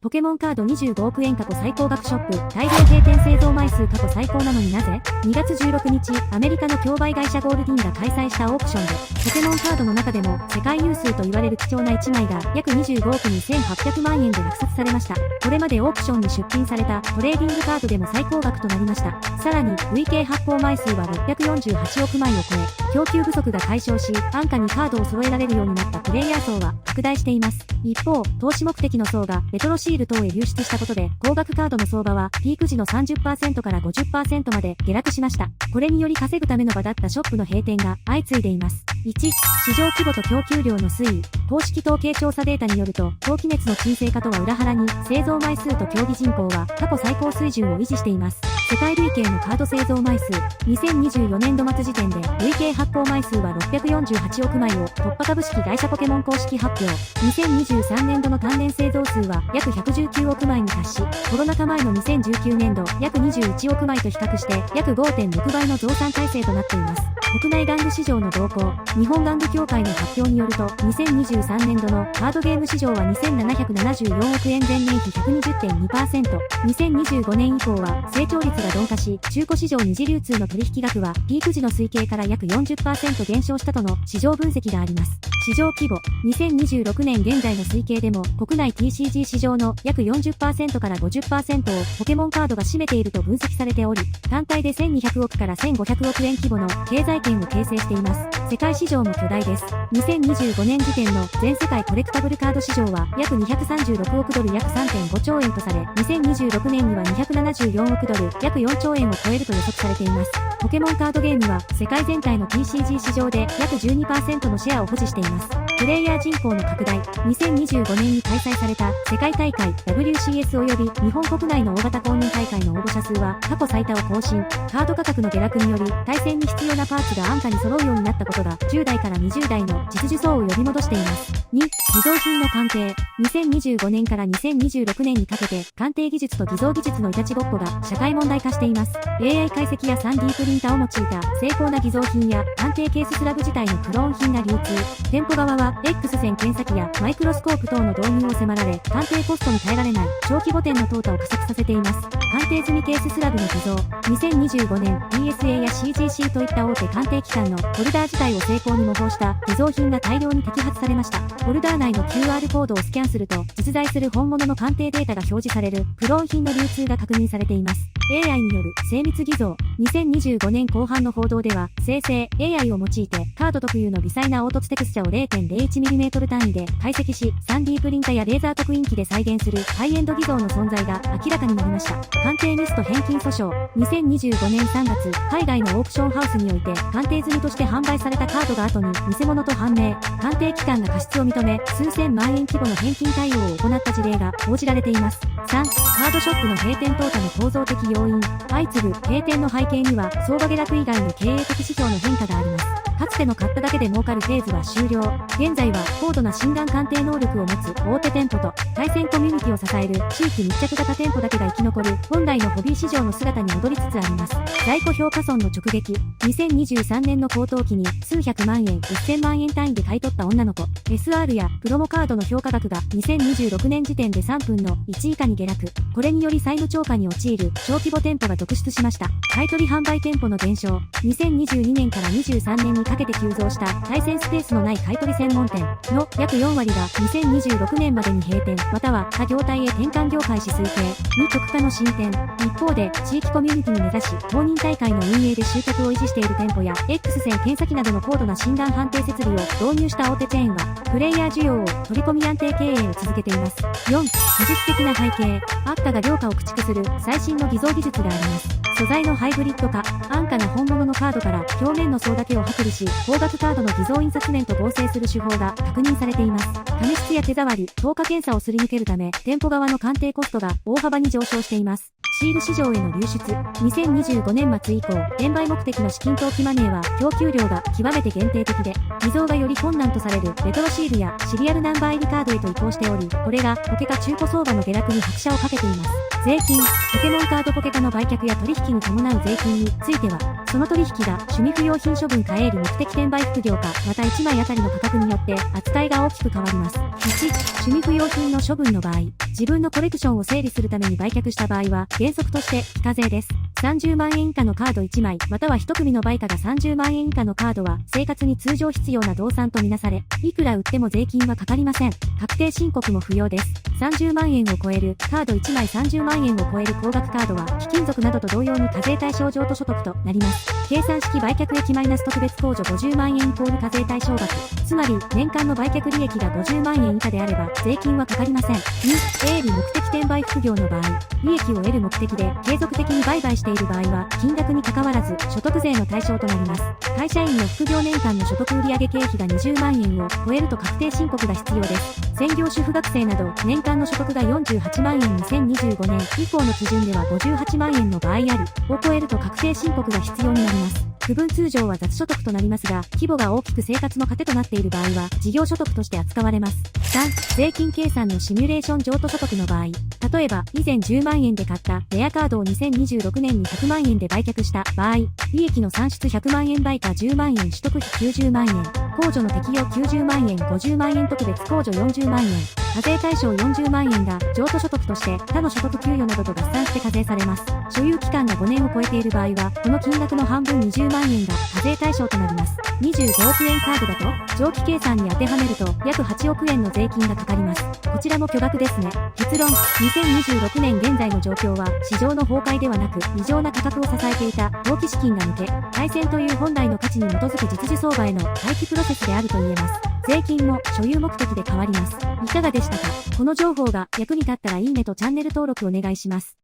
ポケモンカード25億円過去最高額ショップ、大量閉店製造枚数過去最高なのになぜ ?2 月16日、アメリカの競売会社ゴールディンが開催したオークションで、ポケモンカードの中でも世界有数と言われる貴重な1枚が約25億2800万円で落札されました。これまでオークションに出品されたトレーディングカードでも最高額となりました。さらに、累計発行枚数は648億枚を超え、供給不足が解消し、安価にカードを揃えられるようになったプレイヤー層は拡大しています。一方、投資目的の層がレトロシール等へ流出したことで、高額カードの相場はピーク時の 30% から 50% まで下落しました。これにより稼ぐための場だったショップの閉店が相次いでいます。1、市場規模と供給量の推移。公式統計調査データによると、高気熱の沈静化とは裏腹に、製造枚数と競技人口は過去最高水準を維持しています。世界累計のカード製造枚数、2024年度末時点で累計発行枚数は648億枚を突破。株式会社ポケモン公式発表。2023年度の単年製造数は約119億枚に達し、コロナ禍前の2019年度約21億枚と比較して約 5.6 倍の増産体制となっています。国内玩具市場の動向。日本玩具協会の発表によると、2023年度のカードゲーム市場は2774億円前年比 120.2%。2025年以降は成長率が鈍化し、中古市場二次流通の取引額はピーク時の推計から約 40% 減少したとの市場分析があります。市場規模。2026年現在の推計でも、国内 TCG 市場の約 40% から 50% をポケモンカードが占めていると分析されており、単体で1200億から1500億円規模の経済圏を形成しています。世界市場も巨大です。2025年時点の全世界コレクタブルカード市場は約236億ドル約 3.5 兆円とされ、2026年には274億ドル約4兆円を超えると予測されています。ポケモンカードゲームは世界全体の TCG 市場で約 12% のシェアを保持しています。プレイヤー人口の拡大。2025年に開催された世界大会 WCS 及び日本国内の大型公認大会の応募者数は過去最多を更新。カード価格の下落により対戦に必要なパーツが安価に揃うようになったことが10代から20代の実需層を呼び戻しています。2、偽造品の鑑定。2025年から2026年にかけて鑑定技術と偽造技術のいたちごっこが社会問題化しています。AI 解析や 3D プリンターを用いた精巧な偽造品や鑑定ケーススラブ自体のクローン品が流通。店舗側は X 線検査機やマイクロスコープ等の導入を迫られ、鑑定コストに耐えられない小規模店の淘汰を加速させています。鑑定済みケーススラブの偽造。2025年 PSA や CGC といった大手鑑定機関のホルダー自体を成功に模倣した偽造品が大量に摘発されました。ホルダー内の QR コードをスキャンすると実在する本物の鑑定データが表示されるクローン品の流通が確認されています。AI による精密偽造。2025年後半の報道では、生成 AI を用いてカード特有の微細な凹凸テクスチャを 0.01mm 単位で解析し、3D プリンタやレーザー刻印機で再現するハイエンド偽造の存在が明らかになりました。鑑定ミスと返金訴訟。2025年3月、海外のオークションハウスにおいて鑑定済みとして販売されたカードが後に偽物と判明。鑑定機関が過失を認め、数千万円規模の返金対応を行った事例が報じられています。3、カードショップの閉店淘汰の構造的要因。相次ぐ閉店の背景には相場下落以外の経営的指標の変化があります。かつての買っただけで儲かるフェーズは終了。現在は高度な診断鑑定能力を持つ大手店舗と対戦コミュニティを支える地域密着型店舗だけが生き残る本来のホビー市場の姿に戻りつつあります。在庫評価損の直撃。2023年の高騰期に数百万円、1000万円単位で買い取った女の子。SR やプロモカードの評価額が2026年時点で3分の1以下に下落。これにより債務超過に陥る小規模店舗が続出しました。買取販売店舗の減少。2022年から23年にかけて急増した対戦スペースのない買取専門店の約4割が2026年までに閉店、または他業態へ転換業開始推計に直下の進展。一方で、地域コミュニティに目指し、公認大会の運営で集客を維持している店舗や、X 線検査機などの高度な診断判定設備を導入した大手チェーンは、プレイヤー需要を取り込み安定経営を続けています。4、技術的な背景。悪化が良化を駆逐する最新の偽造技術があります。素材のハイブリッド化。安価な本物のカードから表面の層だけを剥離し、高額カードの偽造印刷面と合成する手法が確認されています。紙質や手触り、透過検査をすり抜けるため、店舗側の鑑定コストが大幅に上昇しています。シール市場への流出。2025年末以降、転売目的の資金投機マネーは供給量が極めて限定的で、偽造がより困難とされるレトロシールやシリアルナンバー入りカードへと移行しており、これがポケカ中古相場の下落に拍車をかけています。税金。ポケモンカードポケカの売却や取引に伴う税金については、その取引が趣味不用品処分か営利目的転売副業か、また1枚あたりの価格によって扱いが大きく変わります。1、趣味不用品の処分の場合、自分のコレクションを整理するために売却した場合は、原則として非課税です。30万円以下のカード1枚、または1組の売価が30万円以下のカードは、生活に通常必要な動産とみなされ、いくら売っても税金はかかりません。確定申告も不要です。30万円を超える、カード1枚30万円を超える高額カードは、貴金属などと同様に課税対象譲渡所得となります。計算式売却益マイナス特別控除50万円イコール課税対象額。つまり、年間の売却利益が50万円以下であれば、税金はかかりません。2、営利目的転売副業の場合、利益を得る目的で継続的に売買している場合は、金額に関わらず所得税の対象となります。会社員の副業年間の所得売上経費が20万円を超えると確定申告が必要です。専業主婦学生など、年間の所得が48万円2025年以降の基準では58万円の場合あり、を超えると確定申告が必要になります。区分通常は雑所得となりますが、規模が大きく生活の糧となっている場合は、事業所得として扱われます。3、税金計算のシミュレーション譲渡所得の場合、例えば、以前10万円で買ったレアカードを2026年に100万円で売却した場合、利益の算出100万円売価10万円取得費90万円、控除の適用90万円50万円特別控除40万円、課税対象40万円が譲渡所得として他の所得給与などと合算して課税されます。所有期間が5年を超えている場合は、この金額の半分20万円が課税対象となります。25億円カードだと、長期計算に当てはめると約8億円の税金がかかります。こちらも巨額ですね。結論、2026年現在の状況は、市場の崩壊ではなく、異常な価格を支えていた投機資金が抜け、対戦という本来の価値に基づく実需相場への回帰プロセスであると言えます。税金も所有目的で変わります。いかがでしたか？この情報が役に立ったらいいねとチャンネル登録お願いします。